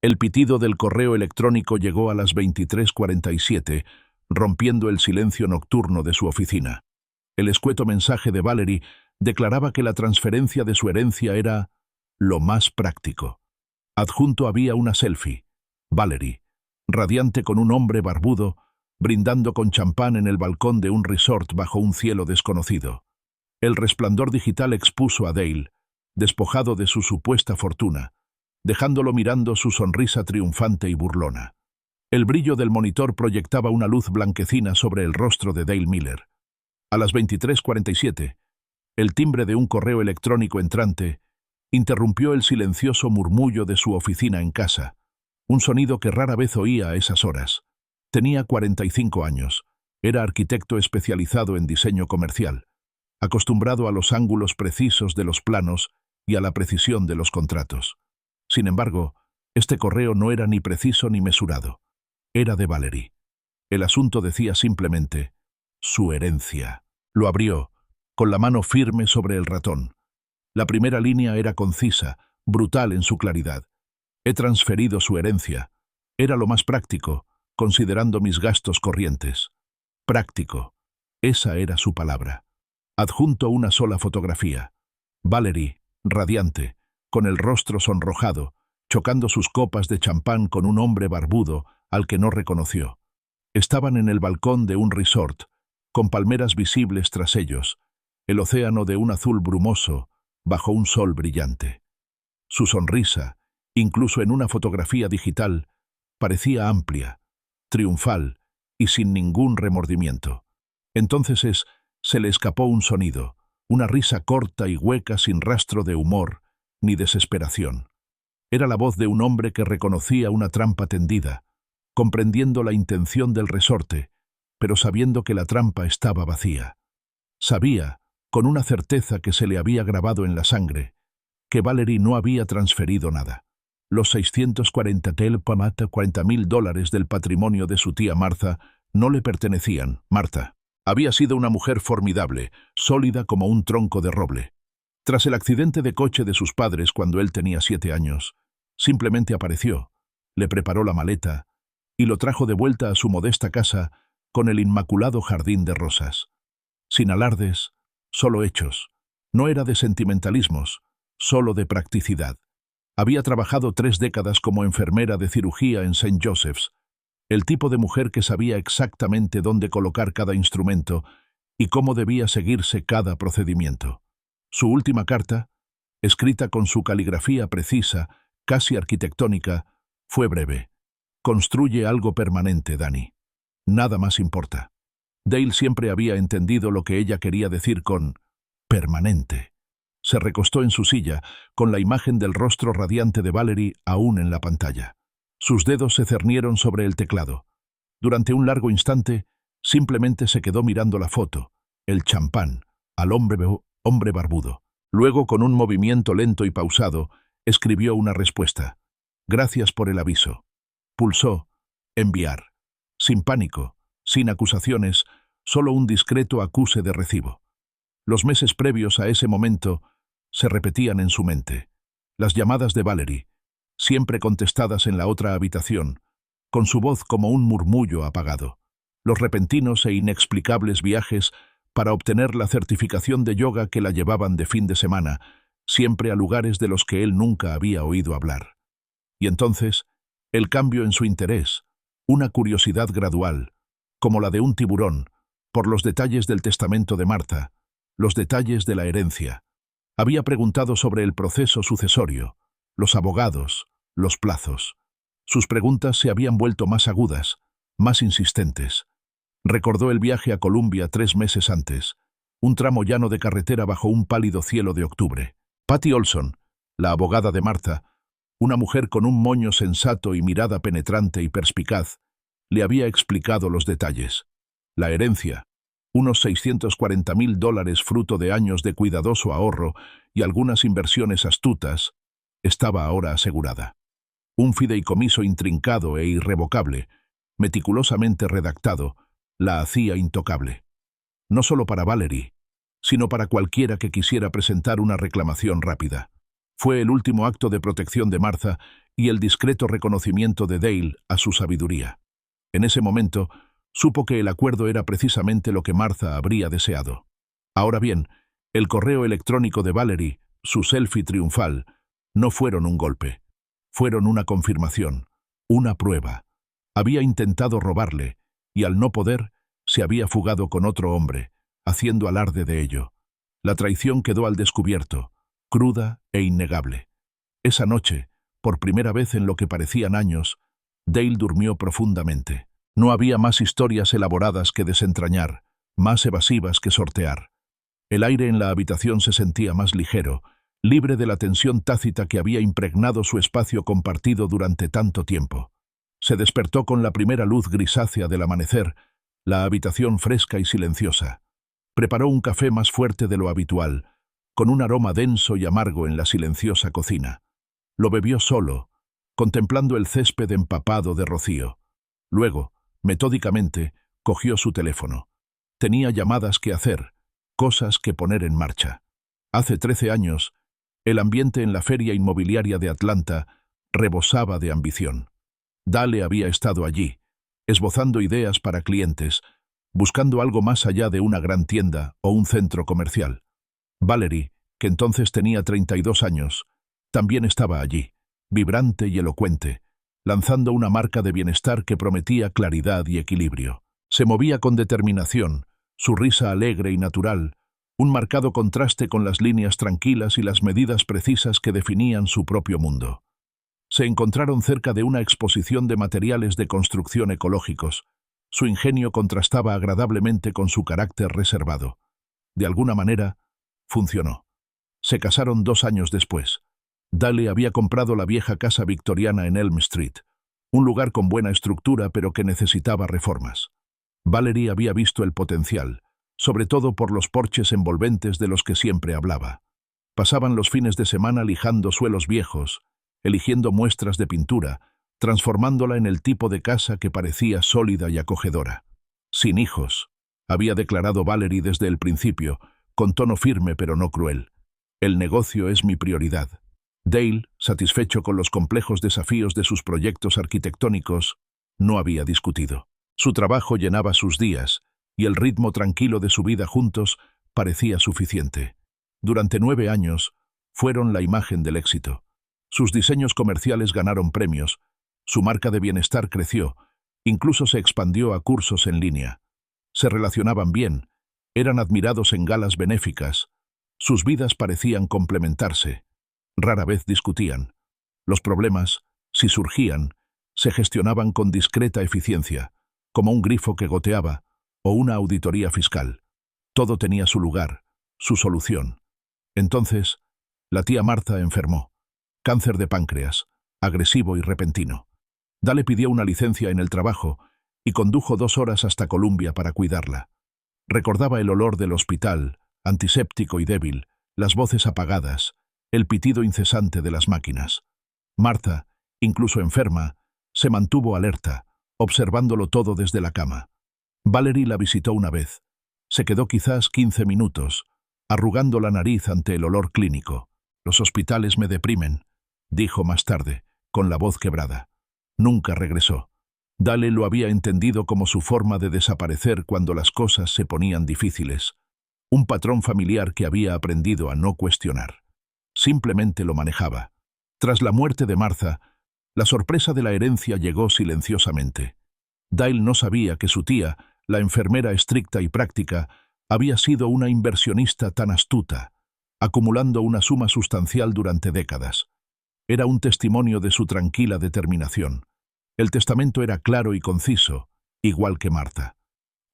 El pitido del correo electrónico llegó a las 23:47, rompiendo el silencio nocturno de su oficina. El escueto mensaje de Valerie declaraba que la transferencia de su herencia era lo más práctico. Adjunto había una selfie. Valerie, radiante con un hombre barbudo, brindando con champán en el balcón de un resort bajo un cielo desconocido. El resplandor digital expuso a Dale, despojado de su supuesta fortuna, dejándolo mirando su sonrisa triunfante y burlona. El brillo del monitor proyectaba una luz blanquecina sobre el rostro de Dale Miller. A las 23:47, el timbre de un correo electrónico entrante interrumpió el silencioso murmullo de su oficina en casa, un sonido que rara vez oía a esas horas. Tenía 45 años, era arquitecto especializado en diseño comercial, acostumbrado a los ángulos precisos de los planos y a la precisión de los contratos. Sin embargo, este correo no era ni preciso ni mesurado. Era de Valerie. El asunto decía simplemente, su herencia. Lo abrió, con la mano firme sobre el ratón. La primera línea era concisa, brutal en su claridad. He transferido su herencia. Era lo más práctico, considerando mis gastos corrientes. Práctico. Esa era su palabra. Adjunto una sola fotografía. Valerie, radiante, con el rostro sonrojado, chocando sus copas de champán con un hombre barbudo al que no reconoció. Estaban en el balcón de un resort, con palmeras visibles tras ellos, el océano de un azul brumoso, bajo un sol brillante. Su sonrisa, incluso en una fotografía digital, parecía amplia, triunfal y sin ningún remordimiento. Entonces se le escapó un sonido, una risa corta y hueca sin rastro de humor ni desesperación. Era la voz de un hombre que reconocía una trampa tendida, comprendiendo la intención del resorte, pero sabiendo que la trampa estaba vacía. Sabía, con una certeza que se le había grabado en la sangre, que Valerie no había transferido nada. Los $640,000 del patrimonio de su tía Martha no le pertenecían. Martha había sido una mujer formidable, sólida como un tronco de roble. Tras el accidente de coche de sus padres cuando él tenía 7 años, simplemente apareció, le preparó la maleta y lo trajo de vuelta a su modesta casa con el inmaculado jardín de rosas. Sin alardes, solo hechos. No era de sentimentalismos, solo de practicidad. Había trabajado 3 décadas como enfermera de cirugía en St. Joseph's, el tipo de mujer que sabía exactamente dónde colocar cada instrumento y cómo debía seguirse cada procedimiento. Su última carta, escrita con su caligrafía precisa, casi arquitectónica, fue breve. Construye algo permanente, Danny. Nada más importa. Dale siempre había entendido lo que ella quería decir con permanente. Se recostó en su silla, con la imagen del rostro radiante de Valerie aún en la pantalla. Sus dedos se cernieron sobre el teclado. Durante un largo instante, simplemente se quedó mirando la foto, el champán, al hombre barbudo. Luego, con un movimiento lento y pausado, escribió una respuesta. Gracias por el aviso. Pulsó enviar. Sin pánico, sin acusaciones, solo un discreto acuse de recibo. Los meses previos a ese momento se repetían en su mente. Las llamadas de Valerie, siempre contestadas en la otra habitación, con su voz como un murmullo apagado. Los repentinos e inexplicables viajes para obtener la certificación de yoga que la llevaban de fin de semana, siempre a lugares de los que él nunca había oído hablar. Y entonces, el cambio en su interés, una curiosidad gradual, como la de un tiburón, por los detalles del testamento de Martha, los detalles de la herencia. Había preguntado sobre el proceso sucesorio, los abogados, los plazos. Sus preguntas se habían vuelto más agudas, más insistentes. Recordó el viaje a Columbia 3 meses antes, un tramo llano de carretera bajo un pálido cielo de octubre. Patty Olson, la abogada de Martha, una mujer con un moño sensato y mirada penetrante y perspicaz, le había explicado los detalles. La herencia, unos $640,000 fruto de años de cuidadoso ahorro y algunas inversiones astutas, estaba ahora asegurada. Un fideicomiso intrincado e irrevocable, meticulosamente redactado, la hacía intocable. No solo para Valerie, sino para cualquiera que quisiera presentar una reclamación rápida. Fue el último acto de protección de Martha y el discreto reconocimiento de Dale a su sabiduría. En ese momento, supo que el acuerdo era precisamente lo que Martha habría deseado. Ahora bien, el correo electrónico de Valerie, su selfie triunfal, no fueron un golpe. Fueron una confirmación, una prueba. Había intentado robarle, y al no poder, se había fugado con otro hombre, haciendo alarde de ello. La traición quedó al descubierto, cruda e innegable. Esa noche, por primera vez en lo que parecían años, Dale durmió profundamente. No había más historias elaboradas que desentrañar, más evasivas que sortear. El aire en la habitación se sentía más ligero, libre de la tensión tácita que había impregnado su espacio compartido durante tanto tiempo. Se despertó con la primera luz grisácea del amanecer, la habitación fresca y silenciosa. Preparó un café más fuerte de lo habitual, con un aroma denso y amargo en la silenciosa cocina. Lo bebió solo, contemplando el césped empapado de rocío. Luego, metódicamente, cogió su teléfono. Tenía llamadas que hacer, cosas que poner en marcha. Hace 13 años, el ambiente en la feria inmobiliaria de Atlanta rebosaba de ambición. Dale había estado allí, esbozando ideas para clientes, buscando algo más allá de una gran tienda o un centro comercial. Valerie, que entonces tenía 32 años, también estaba allí, vibrante y elocuente, lanzando una marca de bienestar que prometía claridad y equilibrio. Se movía con determinación, su risa alegre y natural, un marcado contraste con las líneas tranquilas y las medidas precisas que definían su propio mundo. Se encontraron cerca de una exposición de materiales de construcción ecológicos. Su ingenio contrastaba agradablemente con su carácter reservado. De alguna manera, funcionó. Se casaron 2 años después. Dale había comprado la vieja casa victoriana en Elm Street, un lugar con buena estructura pero que necesitaba reformas. Valerie había visto el potencial, sobre todo por los porches envolventes de los que siempre hablaba. Pasaban los fines de semana lijando suelos viejos, eligiendo muestras de pintura, transformándola en el tipo de casa que parecía sólida y acogedora. Sin hijos, había declarado Valerie desde el principio, con tono firme pero no cruel. El negocio es mi prioridad. Dale, satisfecho con los complejos desafíos de sus proyectos arquitectónicos, no había discutido. Su trabajo llenaba sus días, y el ritmo tranquilo de su vida juntos parecía suficiente. Durante 9 años, fueron la imagen del éxito. Sus diseños comerciales ganaron premios, su marca de bienestar creció, incluso se expandió a cursos en línea. Se relacionaban bien, eran admirados en galas benéficas, sus vidas parecían complementarse. Rara vez discutían. Los problemas, si surgían, se gestionaban con discreta eficiencia, como un grifo que goteaba o una auditoría fiscal. Todo tenía su lugar, su solución. Entonces, la tía Martha enfermó. Cáncer de páncreas, agresivo y repentino. Dale pidió una licencia en el trabajo y condujo 2 horas hasta Columbia para cuidarla. Recordaba el olor del hospital, antiséptico y débil, las voces apagadas, el pitido incesante de las máquinas. Martha, incluso enferma, se mantuvo alerta, observándolo todo desde la cama. Valerie la visitó una vez. Se quedó quizás 15 minutos, arrugando la nariz ante el olor clínico. «Los hospitales me deprimen», dijo más tarde, con la voz quebrada. Nunca regresó. Dale lo había entendido como su forma de desaparecer cuando las cosas se ponían difíciles. Un patrón familiar que había aprendido a no cuestionar. Simplemente lo manejaba. Tras la muerte de Martha, la sorpresa de la herencia llegó silenciosamente. Dale no sabía que su tía, la enfermera estricta y práctica, había sido una inversionista tan astuta, acumulando una suma sustancial durante décadas. Era un testimonio de su tranquila determinación. El testamento era claro y conciso, igual que Martha.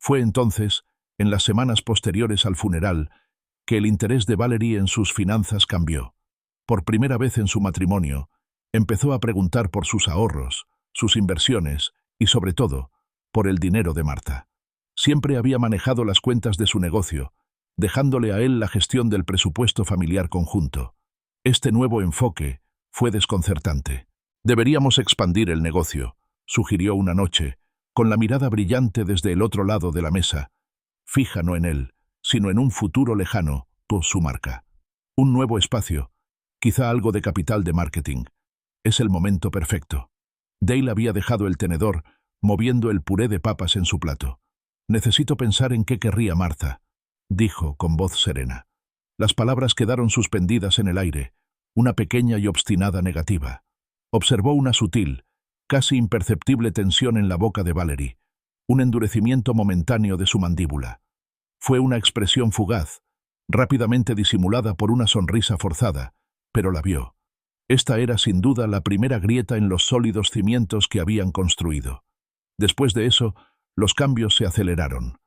Fue entonces, en las semanas posteriores al funeral, que el interés de Valerie en sus finanzas cambió. Por primera vez en su matrimonio, empezó a preguntar por sus ahorros, sus inversiones y, sobre todo, por el dinero de Martha. Siempre había manejado las cuentas de su negocio, dejándole a él la gestión del presupuesto familiar conjunto. Este nuevo enfoque fue desconcertante. «Deberíamos expandir el negocio», sugirió una noche, con la mirada brillante desde el otro lado de la mesa, fija no en él, sino en un futuro lejano, por su marca. Un nuevo espacio, quizá algo de capital de marketing. Es el momento perfecto. Dale había dejado el tenedor, moviendo el puré de papas en su plato. Necesito pensar en qué querría Martha, dijo con voz serena. Las palabras quedaron suspendidas en el aire, una pequeña y obstinada negativa. Observó una sutil, casi imperceptible tensión en la boca de Valerie, un endurecimiento momentáneo de su mandíbula. Fue una expresión fugaz, rápidamente disimulada por una sonrisa forzada, pero la vio. Esta era sin duda la primera grieta en los sólidos cimientos que habían construido. Después de eso, los cambios se aceleraron.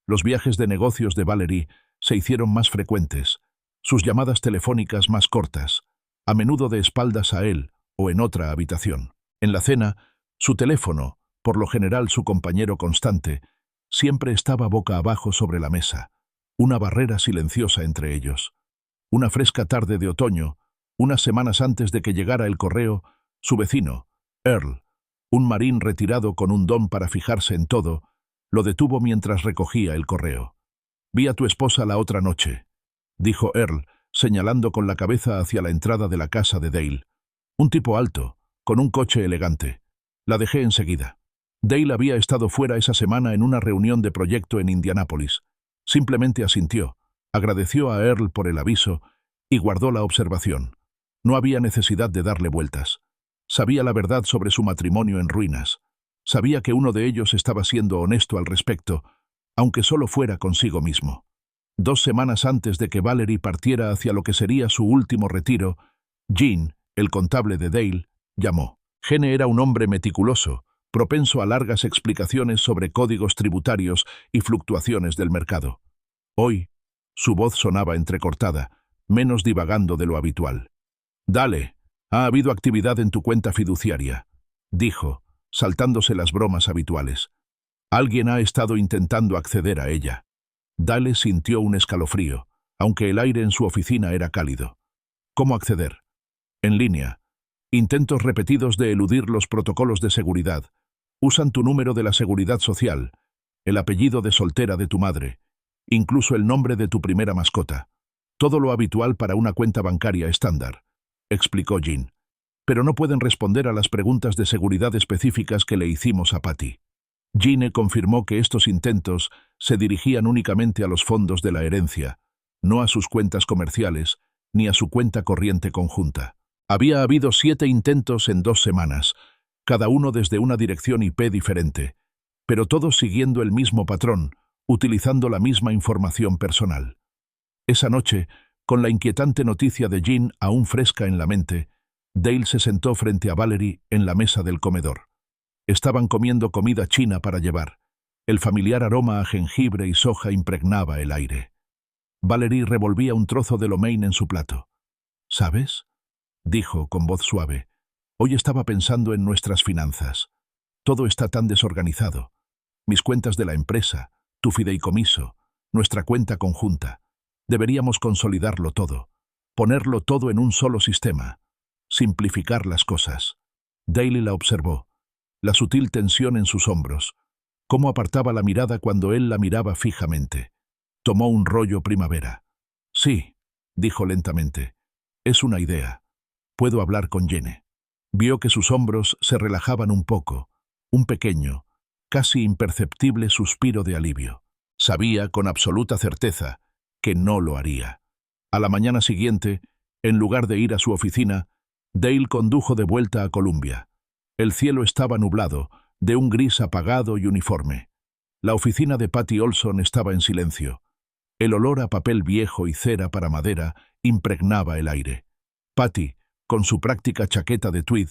Los viajes de negocios de Valerie se hicieron más frecuentes, sus llamadas telefónicas más cortas, a menudo de espaldas a él o en otra habitación. En la cena, su teléfono, por lo general su compañero constante, siempre estaba boca abajo sobre la mesa, una barrera silenciosa entre ellos. Una fresca tarde de otoño, unas semanas antes de que llegara el correo, su vecino, Earl, un marín retirado con un don para fijarse en todo, lo detuvo mientras recogía el correo. «Vi a tu esposa la otra noche», dijo Earl, señalando con la cabeza hacia la entrada de la casa de Dale. «Un tipo alto, con un coche elegante. La dejé enseguida». Dale había estado fuera esa semana en una reunión de proyecto en Indianápolis. Simplemente asintió, agradeció a Earl por el aviso y guardó la observación. No había necesidad de darle vueltas. Sabía la verdad sobre su matrimonio en ruinas. Sabía que uno de ellos estaba siendo honesto al respecto, aunque solo fuera consigo mismo. 2 semanas antes de que Valerie partiera hacia lo que sería su último retiro, Gene, el contable de Dale, llamó. Gene era un hombre meticuloso, propenso a largas explicaciones sobre códigos tributarios y fluctuaciones del mercado. Hoy, su voz sonaba entrecortada, menos divagando de lo habitual. «Dale, ha habido actividad en tu cuenta fiduciaria», dijo, saltándose las bromas habituales. «Alguien ha estado intentando acceder a ella». Dale sintió un escalofrío, aunque el aire en su oficina era cálido. «¿Cómo acceder?» «En línea. Intentos repetidos de eludir los protocolos de seguridad. Usan tu número de la seguridad social, el apellido de soltera de tu madre, incluso el nombre de tu primera mascota. Todo lo habitual para una cuenta bancaria estándar», explicó Gene. «Pero no pueden responder a las preguntas de seguridad específicas que le hicimos a Patty». Gene confirmó que estos intentos se dirigían únicamente a los fondos de la herencia, no a sus cuentas comerciales, ni a su cuenta corriente conjunta. Había habido 7 intentos en 2 semanas, cada uno desde una dirección IP diferente, pero todos siguiendo el mismo patrón, utilizando la misma información personal. Esa noche, con la inquietante noticia de Gene aún fresca en la mente, Dale se sentó frente a Valerie en la mesa del comedor. Estaban comiendo comida china para llevar. El familiar aroma a jengibre y soja impregnaba el aire. Valerie revolvía un trozo de lo mein en su plato. «¿Sabes?», dijo con voz suave. «Hoy estaba pensando en nuestras finanzas. Todo está tan desorganizado. Mis cuentas de la empresa, tu fideicomiso, nuestra cuenta conjunta. Deberíamos consolidarlo todo, ponerlo todo en un solo sistema, simplificar las cosas». Dale la observó, la sutil tensión en sus hombros, cómo apartaba la mirada cuando él la miraba fijamente. Tomó un rollo primavera. «Sí», dijo lentamente, «es una idea. Puedo hablar con Gene». Vio que sus hombros se relajaban un poco, un pequeño, casi imperceptible suspiro de alivio. Sabía con absoluta certeza que no lo haría. A la mañana siguiente, en lugar de ir a su oficina, Dale condujo de vuelta a Columbia. El cielo estaba nublado, de un gris apagado y uniforme. La oficina de Patty Olson estaba en silencio. El olor a papel viejo y cera para madera impregnaba el aire. Patty, con su práctica chaqueta de tweed,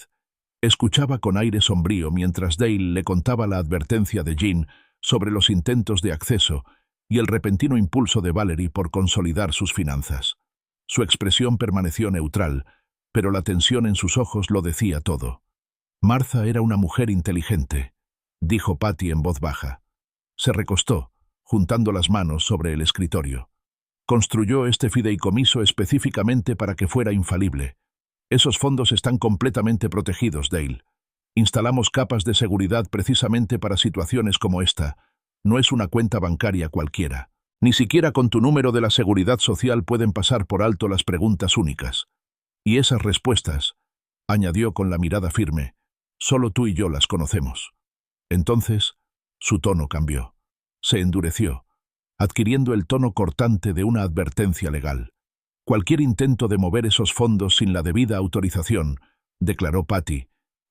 escuchaba con aire sombrío mientras Dale le contaba la advertencia de Gene sobre los intentos de acceso y el repentino impulso de Valerie por consolidar sus finanzas. Su expresión permaneció neutral, pero la tensión en sus ojos lo decía todo. «Martha era una mujer inteligente», dijo Patty en voz baja. Se recostó, juntando las manos sobre el escritorio. «Construyó este fideicomiso específicamente para que fuera infalible. Esos fondos están completamente protegidos, Dale. Instalamos capas de seguridad precisamente para situaciones como esta. No es una cuenta bancaria cualquiera. Ni siquiera con tu número de la seguridad social pueden pasar por alto las preguntas únicas. Y esas respuestas, añadió con la mirada firme. Solo tú y yo las conocemos. Entonces, su tono cambió. Se endureció, adquiriendo el tono cortante de una advertencia legal. Cualquier intento de mover esos fondos sin la debida autorización, declaró Patty,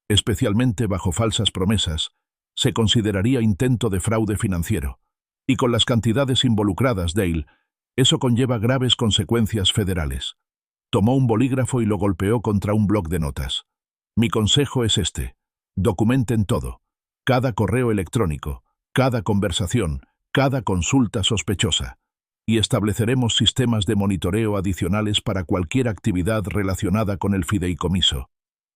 especialmente bajo falsas promesas, se consideraría intento de fraude financiero. Y con las cantidades involucradas, Dale, eso conlleva graves consecuencias federales. Tomó un bolígrafo y lo golpeó contra un bloc de notas. Mi consejo es este. Documenten todo. Cada correo electrónico, cada conversación, cada consulta sospechosa. Y estableceremos sistemas de monitoreo adicionales para cualquier actividad relacionada con el fideicomiso.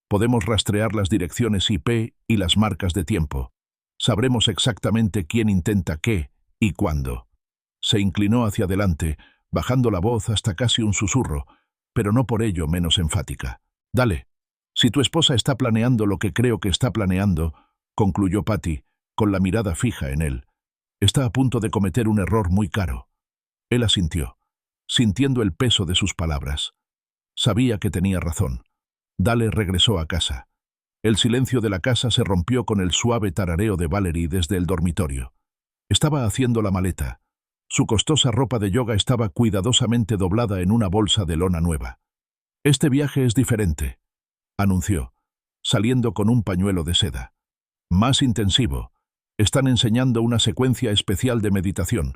Podemos rastrear las direcciones IP y las marcas de tiempo. Sabremos exactamente quién intenta qué y cuándo. Se inclinó hacia adelante, bajando la voz hasta casi un susurro, pero no por ello menos enfática. Dale. Si tu esposa está planeando lo que creo que está planeando, concluyó Patty, con la mirada fija en él, está a punto de cometer un error muy caro. Él asintió, sintiendo el peso de sus palabras. Sabía que tenía razón. Dale regresó a casa. El silencio de la casa se rompió con el suave tarareo de Valerie desde el dormitorio. Estaba haciendo la maleta. Su costosa ropa de yoga estaba cuidadosamente doblada en una bolsa de lona nueva. Este viaje es diferente, anunció, saliendo con un pañuelo de seda. Más intensivo. Están enseñando una secuencia especial de meditación.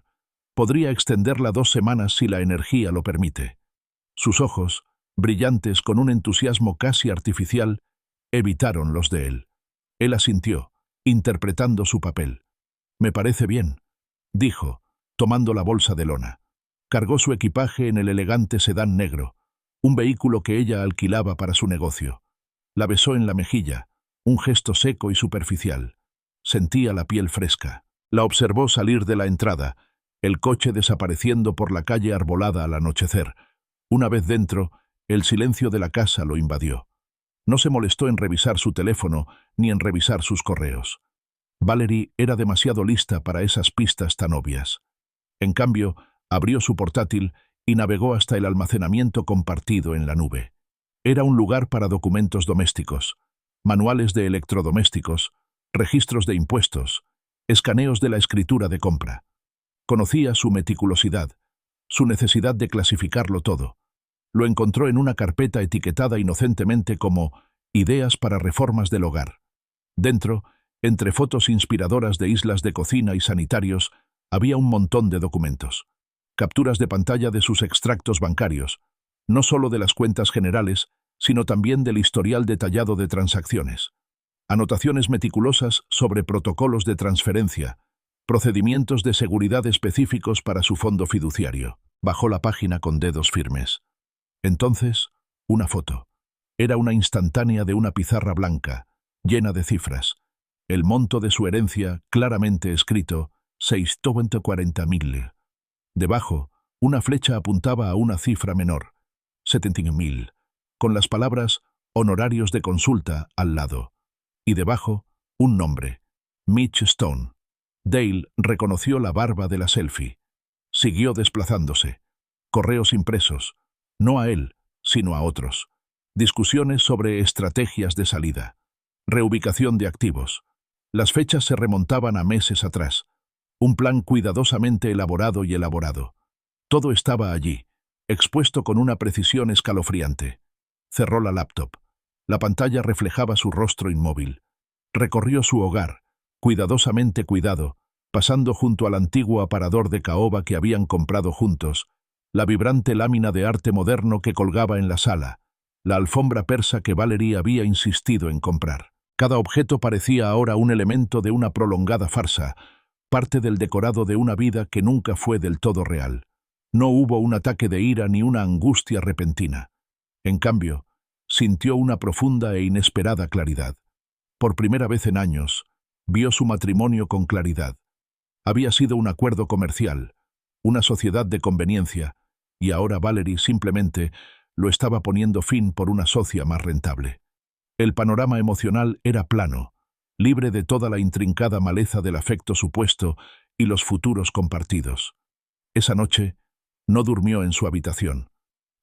Podría extenderla 2 semanas si la energía lo permite. Sus ojos, brillantes con un entusiasmo casi artificial, evitaron los de él. Él asintió, interpretando su papel. Me parece bien, dijo, tomando la bolsa de lona. Cargó su equipaje en el elegante sedán negro, un vehículo que ella alquilaba para su negocio. La besó en la mejilla, un gesto seco y superficial. Sentía la piel fresca. La observó salir de la entrada, el coche desapareciendo por la calle arbolada al anochecer. Una vez dentro, el silencio de la casa lo invadió. No se molestó en revisar su teléfono ni en revisar sus correos. Valerie era demasiado lista para esas pistas tan obvias. En cambio, abrió su portátil y navegó hasta el almacenamiento compartido en la nube. Era un lugar para documentos domésticos, manuales de electrodomésticos, registros de impuestos, escaneos de la escritura de compra. Conocía su meticulosidad, su necesidad de clasificarlo todo. Lo encontró en una carpeta etiquetada inocentemente como «Ideas para reformas del hogar». Dentro, entre fotos inspiradoras de islas de cocina y sanitarios, había un montón de documentos. Capturas de pantalla de sus extractos bancarios, no solo de las cuentas generales, sino también del historial detallado de transacciones. Anotaciones meticulosas sobre protocolos de transferencia, procedimientos de seguridad específicos para su fondo fiduciario. Bajó la página con dedos firmes. Entonces, una foto. Era una instantánea de una pizarra blanca, llena de cifras. El monto de su herencia, claramente escrito, 640.000. Debajo, una flecha apuntaba a una cifra menor, 71.000, con las palabras «honorarios de consulta» al lado. Y debajo, un nombre, Mitch Stone. Dale reconoció la barba de la selfie. Siguió desplazándose. Correos impresos, no a él, sino a otros. Discusiones sobre estrategias de salida. Reubicación de activos. Las fechas se remontaban a meses atrás. Un plan cuidadosamente elaborado y elaborado. Todo estaba allí, expuesto con una precisión escalofriante. Cerró la laptop. La pantalla reflejaba su rostro inmóvil. Recorrió su hogar, cuidadosamente cuidado, pasando junto al antiguo aparador de caoba que habían comprado juntos, la vibrante lámina de arte moderno que colgaba en la sala, la alfombra persa que Valerie había insistido en comprar. Cada objeto parecía ahora un elemento de una prolongada farsa, parte del decorado de una vida que nunca fue del todo real. No hubo un ataque de ira ni una angustia repentina. En cambio, sintió una profunda e inesperada claridad. Por primera vez en años, vio su matrimonio con claridad. Había sido un acuerdo comercial, una sociedad de conveniencia, y ahora Valerie simplemente lo estaba poniendo fin por una socia más rentable. El panorama emocional era plano, libre de toda la intrincada maleza del afecto supuesto y los futuros compartidos. Esa noche, no durmió en su habitación.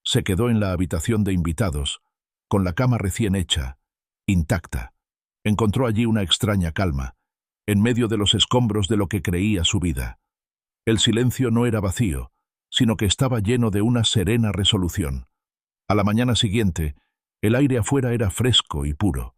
Se quedó en la habitación de invitados, con la cama recién hecha, intacta. Encontró allí una extraña calma, en medio de los escombros de lo que creía su vida. El silencio no era vacío, sino que estaba lleno de una serena resolución. A la mañana siguiente, el aire afuera era fresco y puro.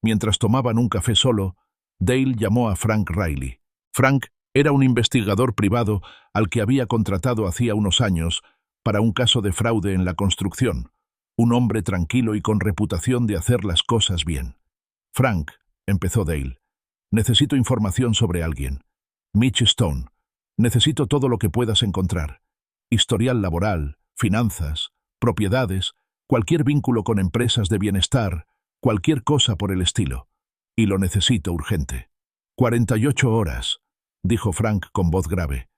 Mientras tomaban un café solo, Dale llamó a Frank Riley. Frank era un investigador privado al que había contratado hacía unos años para un caso de fraude en la construcción, un hombre tranquilo y con reputación de hacer las cosas bien. Frank, empezó Dale, necesito información sobre alguien. Mitch Stone. Necesito todo lo que puedas encontrar. Historial laboral, finanzas, propiedades, cualquier vínculo con empresas de bienestar, cualquier cosa por el estilo. Y lo necesito urgente. 48 horas, dijo Frank con voz grave.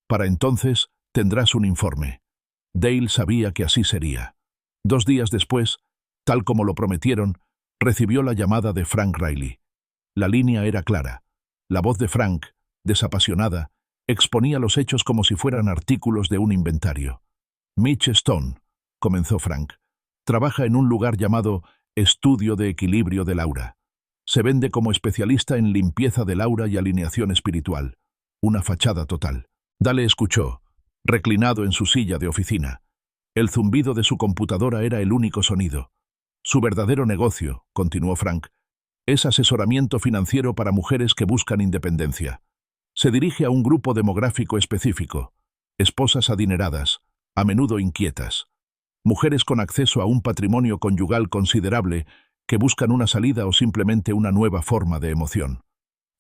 Para entonces tendrás un informe. Dale sabía que así sería. 2 días después, tal como lo prometieron, recibió la llamada de Frank Riley. La línea era clara. La voz de Frank, desapasionada, exponía los hechos como si fueran artículos de un inventario. Mitch Stone, comenzó Frank, trabaja en un lugar llamado Estudio de Equilibrio del Aura. Se vende como especialista en limpieza del aura y alineación espiritual. Una fachada total. Dale escuchó, reclinado en su silla de oficina. El zumbido de su computadora era el único sonido. Su verdadero negocio, continuó Frank, es asesoramiento financiero para mujeres que buscan independencia. Se dirige a un grupo demográfico específico, esposas adineradas, a menudo inquietas, mujeres con acceso a un patrimonio conyugal considerable que buscan una salida o simplemente una nueva forma de emoción.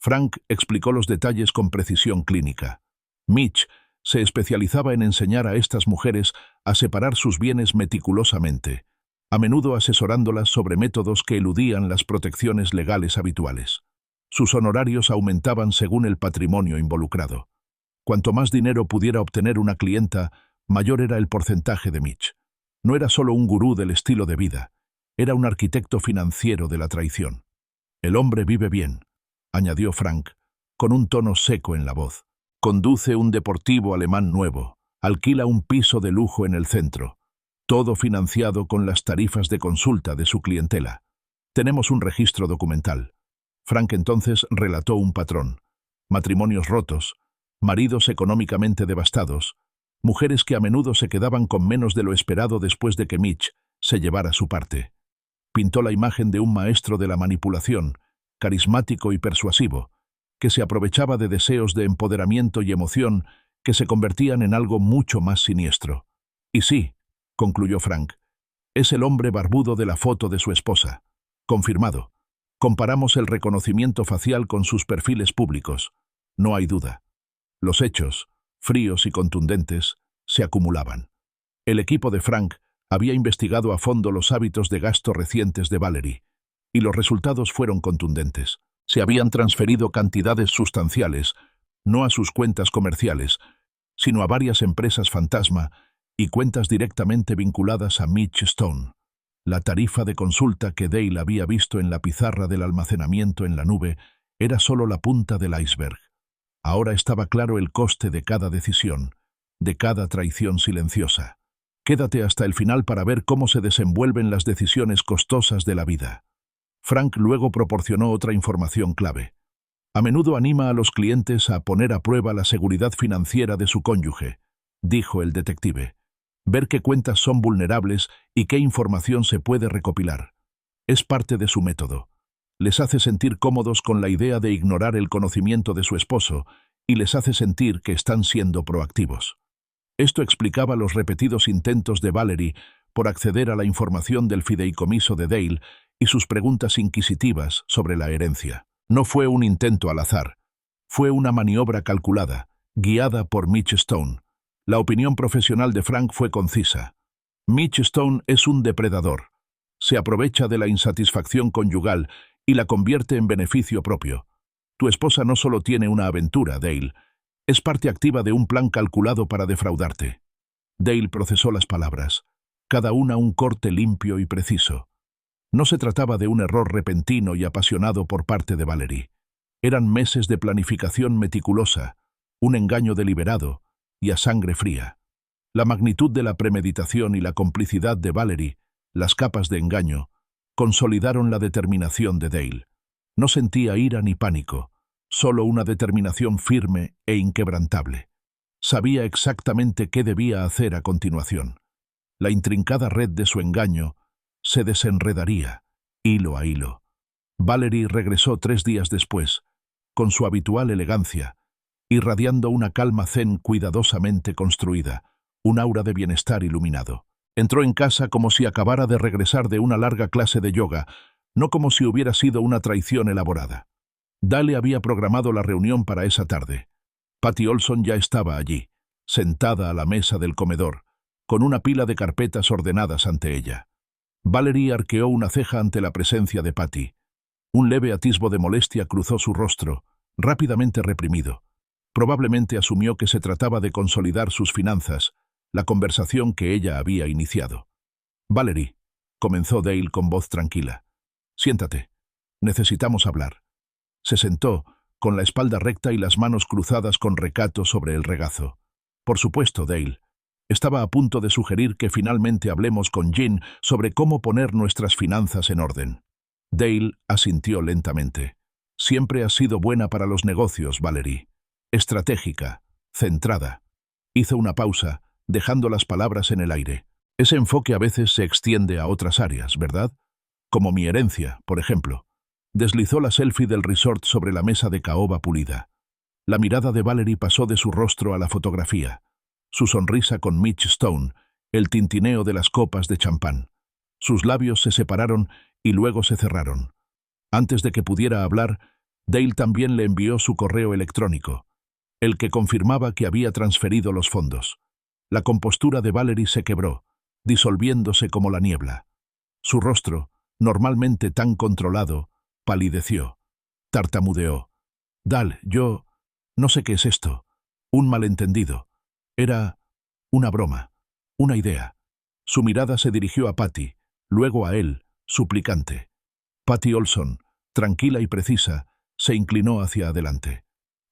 Frank explicó los detalles con precisión clínica. Mitch se especializaba en enseñar a estas mujeres a separar sus bienes meticulosamente, a menudo asesorándolas sobre métodos que eludían las protecciones legales habituales. Sus honorarios aumentaban según el patrimonio involucrado. Cuanto más dinero pudiera obtener una clienta, mayor era el porcentaje de Mitch. No era solo un gurú del estilo de vida, era un arquitecto financiero de la traición. El hombre vive bien, añadió Frank, con un tono seco en la voz. Conduce un deportivo alemán nuevo, alquila un piso de lujo en el centro, todo financiado con las tarifas de consulta de su clientela. Tenemos un registro documental. Frank entonces relató un patrón. Matrimonios rotos, maridos económicamente devastados, mujeres que a menudo se quedaban con menos de lo esperado después de que Mitch se llevara su parte. Pintó la imagen de un maestro de la manipulación, carismático y persuasivo, que se aprovechaba de deseos de empoderamiento y emoción que se convertían en algo mucho más siniestro. Y sí, concluyó Frank, es el hombre barbudo de la foto de su esposa. Confirmado. Comparamos el reconocimiento facial con sus perfiles públicos. No hay duda. Los hechos, fríos y contundentes, se acumulaban. El equipo de Frank había investigado a fondo los hábitos de gasto recientes de Valerie, y los resultados fueron contundentes. Se habían transferido cantidades sustanciales, no a sus cuentas comerciales, sino a varias empresas fantasma y cuentas directamente vinculadas a Mitch Stone. La tarifa de consulta que Dale había visto en la pizarra del almacenamiento en la nube era solo la punta del iceberg. Ahora estaba claro el coste de cada decisión, de cada traición silenciosa. Quédate hasta el final para ver cómo se desenvuelven las decisiones costosas de la vida. Frank luego proporcionó otra información clave. A menudo anima a los clientes a poner a prueba la seguridad financiera de su cónyuge, dijo el detective. Ver qué cuentas son vulnerables y qué información se puede recopilar. Es parte de su método. Les hace sentir cómodos con la idea de ignorar el conocimiento de su esposo y les hace sentir que están siendo proactivos. Esto explicaba los repetidos intentos de Valerie por acceder a la información del fideicomiso de Dale y sus preguntas inquisitivas sobre la herencia. No fue un intento al azar. Fue una maniobra calculada, guiada por Mitch Stone. La opinión profesional de Frank fue concisa. Mitch Stone es un depredador. Se aprovecha de la insatisfacción conyugal y la convierte en beneficio propio. Tu esposa no solo tiene una aventura, Dale, es parte activa de un plan calculado para defraudarte. Dale procesó las palabras, cada una un corte limpio y preciso. No se trataba de un error repentino y apasionado por parte de Valerie. Eran meses de planificación meticulosa, un engaño deliberado y a sangre fría. La magnitud de la premeditación y la complicidad de Valerie, las capas de engaño, consolidaron la determinación de Dale. No sentía ira ni pánico, solo una determinación firme e inquebrantable. Sabía exactamente qué debía hacer a continuación. La intrincada red de su engaño se desenredaría, hilo a hilo. Valerie regresó 3 días después, con su habitual elegancia, irradiando una calma zen cuidadosamente construida, un aura de bienestar iluminado. Entró en casa como si acabara de regresar de una larga clase de yoga, no como si hubiera sido una traición elaborada. Dale había programado la reunión para esa tarde. Patty Olson ya estaba allí, sentada a la mesa del comedor, con una pila de carpetas ordenadas ante ella. Valerie arqueó una ceja ante la presencia de Patty. Un leve atisbo de molestia cruzó su rostro, rápidamente reprimido. Probablemente asumió que se trataba de consolidar sus finanzas, la conversación que ella había iniciado. «Valerie», comenzó Dale con voz tranquila. «Siéntate. Necesitamos hablar». Se sentó, con la espalda recta y las manos cruzadas con recato sobre el regazo. «Por supuesto, Dale. Estaba a punto de sugerir que finalmente hablemos con Jean sobre cómo poner nuestras finanzas en orden». Dale asintió lentamente. «Siempre has sido buena para los negocios, Valerie. Estratégica, centrada». Hizo una pausa, dejando las palabras en el aire. «Ese enfoque a veces se extiende a otras áreas, ¿verdad? Como mi herencia, por ejemplo». Deslizó la selfie del resort sobre la mesa de caoba pulida. La mirada de Valerie pasó de su rostro a la fotografía. Su sonrisa con Mitch Stone, el tintineo de las copas de champán. Sus labios se separaron y luego se cerraron. Antes de que pudiera hablar, Dale también le envió su correo electrónico, el que confirmaba que había transferido los fondos. La compostura de Valerie se quebró, disolviéndose como la niebla. Su rostro, normalmente tan controlado, palideció. Tartamudeó. «Dal, yo... no sé qué es esto. Un malentendido. Era una broma, una idea». Su mirada se dirigió a Patty, luego a él, suplicante. Patty Olson, tranquila y precisa, se inclinó hacia adelante.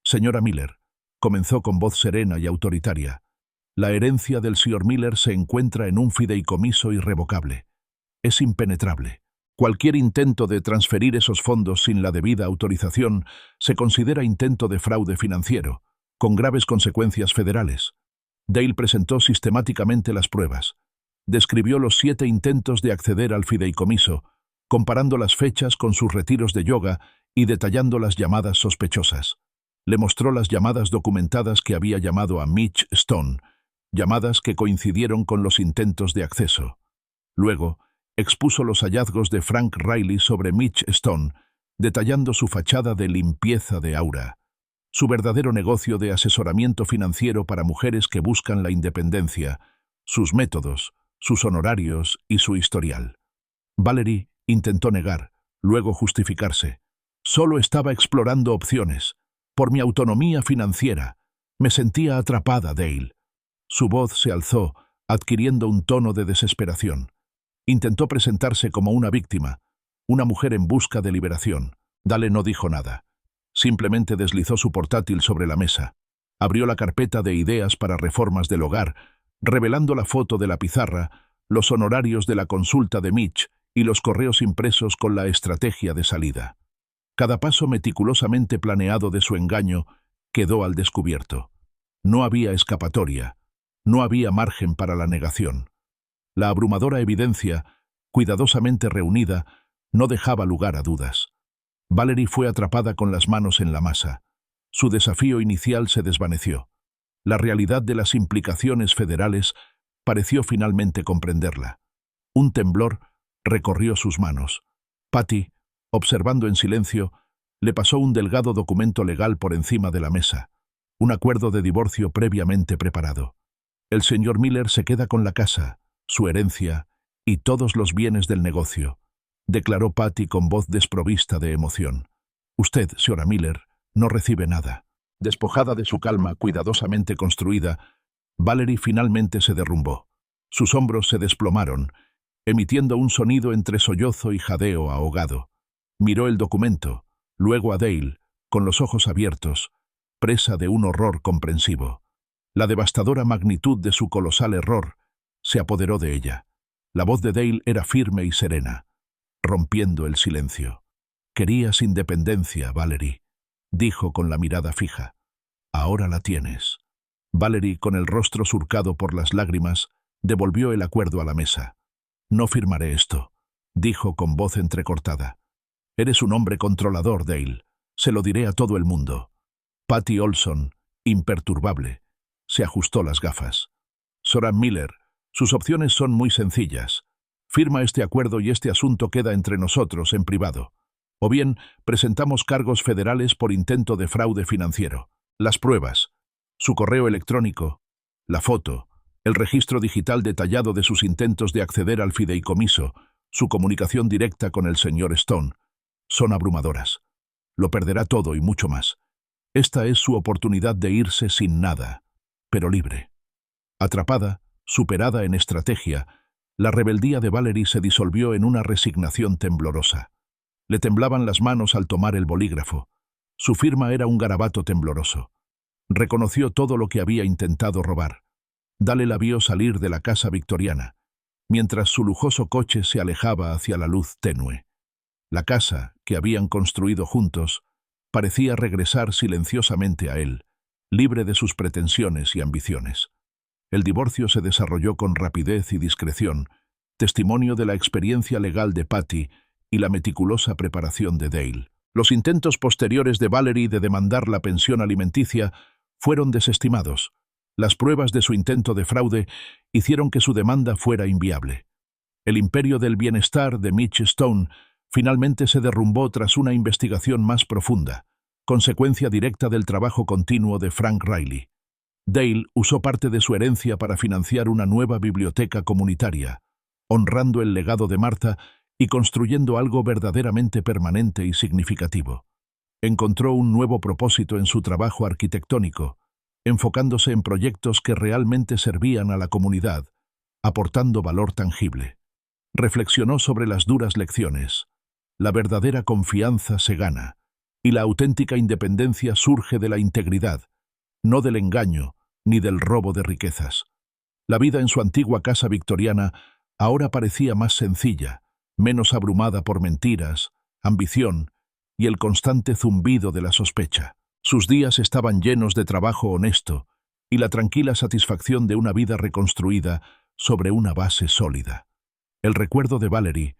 «Señora Miller», comenzó con voz serena y autoritaria, «la herencia del señor Miller se encuentra en un fideicomiso irrevocable. Es impenetrable. Cualquier intento de transferir esos fondos sin la debida autorización se considera intento de fraude financiero, con graves consecuencias federales». Dale presentó sistemáticamente las pruebas. Describió los 7 intentos de acceder al fideicomiso, comparando las fechas con sus retiros de yoga y detallando las llamadas sospechosas. Le mostró las llamadas documentadas que había llamado a Mitch Stone, llamadas que coincidieron con los intentos de acceso. Luego, expuso los hallazgos de Frank Riley sobre Mitch Stone, detallando su fachada de limpieza de aura, su verdadero negocio de asesoramiento financiero para mujeres que buscan la independencia, sus métodos, sus honorarios y su historial. Valerie intentó negar, luego justificarse. «Solo estaba explorando opciones. Por mi autonomía financiera. Me sentía atrapada, Dale». Su voz se alzó, adquiriendo un tono de desesperación. Intentó presentarse como una víctima, una mujer en busca de liberación. Dale no dijo nada. Simplemente deslizó su portátil sobre la mesa. Abrió la carpeta de ideas para reformas del hogar, revelando la foto de la pizarra, los honorarios de la consulta de Mitch y los correos impresos con la estrategia de salida. Cada paso meticulosamente planeado de su engaño quedó al descubierto. No había escapatoria, no había margen para la negación. La abrumadora evidencia, cuidadosamente reunida, no dejaba lugar a dudas. Valerie fue atrapada con las manos en la masa. Su desafío inicial se desvaneció. La realidad de las implicaciones federales pareció finalmente comprenderla. Un temblor recorrió sus manos. Patty, observando en silencio, le pasó un delgado documento legal por encima de la mesa, un acuerdo de divorcio previamente preparado. «El señor Miller se queda con la casa, su herencia y todos los bienes del negocio», declaró Patty con voz desprovista de emoción. «Usted, señora Miller, no recibe nada». Despojada de su calma cuidadosamente construida, Valerie finalmente se derrumbó. Sus hombros se desplomaron, emitiendo un sonido entre sollozo y jadeo ahogado. Miró el documento, luego a Dale, con los ojos abiertos, presa de un horror comprensivo. La devastadora magnitud de su colosal error se apoderó de ella. La voz de Dale era firme y serena. rompiendo el silencio. «Querías independencia, Valerie», dijo con la mirada fija. «Ahora la tienes». Valerie, con el rostro surcado por las lágrimas, devolvió el acuerdo a la mesa. «No firmaré esto», dijo con voz entrecortada. «Eres un hombre controlador, Dale. Se lo diré a todo el mundo». Patty Olson, imperturbable, se ajustó las gafas. «Soran Miller, sus opciones son muy sencillas. Firma este acuerdo y este asunto queda entre nosotros en privado. O bien, presentamos cargos federales por intento de fraude financiero. Las pruebas, su correo electrónico, la foto, el registro digital detallado de sus intentos de acceder al fideicomiso, su comunicación directa con el señor Stone, son abrumadoras. Lo perderá todo y mucho más. Esta es su oportunidad de irse sin nada, pero libre». Atrapada, superada en estrategia, la rebeldía de Valerie se disolvió en una resignación temblorosa. Le temblaban las manos al tomar el bolígrafo. Su firma era un garabato tembloroso. Reconoció todo lo que había intentado robar. Dale la vio salir de la casa victoriana, mientras su lujoso coche se alejaba hacia la luz tenue. La casa, que habían construido juntos, parecía regresar silenciosamente a él, libre de sus pretensiones y ambiciones. El divorcio se desarrolló con rapidez y discreción, testimonio de la experiencia legal de Patty y la meticulosa preparación de Dale. Los intentos posteriores de Valerie de demandar la pensión alimenticia fueron desestimados. Las pruebas de su intento de fraude hicieron que su demanda fuera inviable. El imperio del bienestar de Mitch Stone finalmente se derrumbó tras una investigación más profunda, consecuencia directa del trabajo continuo de Frank Riley. Dale usó parte de su herencia para financiar una nueva biblioteca comunitaria, honrando el legado de Martha y construyendo algo verdaderamente permanente y significativo. Encontró un nuevo propósito en su trabajo arquitectónico, enfocándose en proyectos que realmente servían a la comunidad, aportando valor tangible. Reflexionó sobre las duras lecciones. La verdadera confianza se gana, y la auténtica independencia surge de la integridad, no del engaño ni del robo de riquezas. La vida en su antigua casa victoriana ahora parecía más sencilla, menos abrumada por mentiras, ambición y el constante zumbido de la sospecha. Sus días estaban llenos de trabajo honesto y la tranquila satisfacción de una vida reconstruida sobre una base sólida. El recuerdo de Valerie,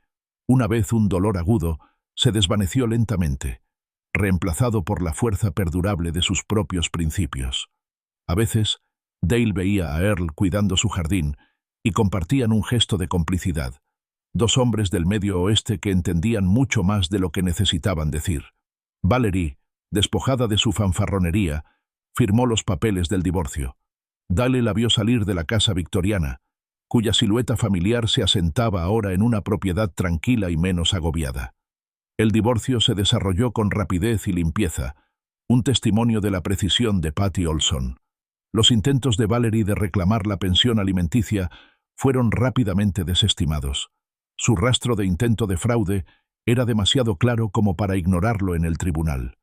una vez un dolor agudo, se desvaneció lentamente, reemplazado por la fuerza perdurable de sus propios principios. A veces, Dale veía a Earl cuidando su jardín y compartían un gesto de complicidad. Dos hombres del Medio Oeste que entendían mucho más de lo que necesitaban decir. Valerie, despojada de su fanfarronería, firmó los papeles del divorcio. Dale la vio salir de la casa victoriana, cuya silueta familiar se asentaba ahora en una propiedad tranquila y menos agobiada. El divorcio se desarrolló con rapidez y limpieza, un testimonio de la precisión de Patty Olson. Los intentos de Valerie de reclamar la pensión alimenticia fueron rápidamente desestimados. Su rastro de intento de fraude era demasiado claro como para ignorarlo en el tribunal.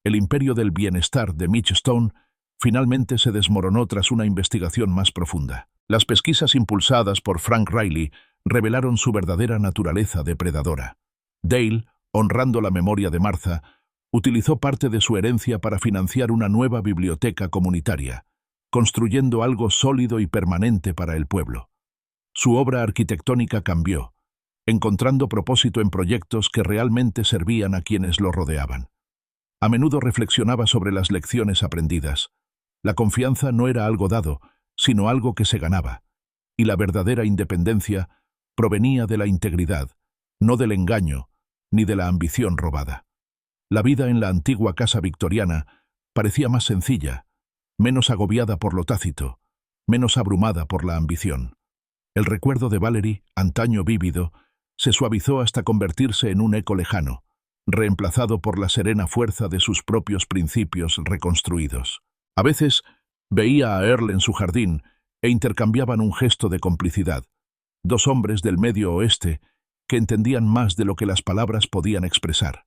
El imperio del bienestar de Mitch Stone finalmente se desmoronó tras una investigación más profunda. Las pesquisas impulsadas por Frank Riley revelaron su verdadera naturaleza depredadora. Dale, honrando la memoria de Martha, utilizó parte de su herencia para financiar una nueva biblioteca comunitaria, construyendo algo sólido y permanente para el pueblo. Su obra arquitectónica cambió, encontrando propósito en proyectos que realmente servían a quienes lo rodeaban. A menudo reflexionaba sobre las lecciones aprendidas. La confianza no era algo dado, sino algo que se ganaba, y la verdadera independencia provenía de la integridad, no del engaño ni de la ambición robada. La vida en la antigua casa victoriana parecía más sencilla, menos agobiada por lo tácito, menos abrumada por la ambición. El recuerdo de Valerie, antaño vívido, se suavizó hasta convertirse en un eco lejano, reemplazado por la serena fuerza de sus propios principios reconstruidos. A veces veía a Earl en su jardín e intercambiaban un gesto de complicidad. Dos hombres del Medio Oeste que entendían más de lo que las palabras podían expresar.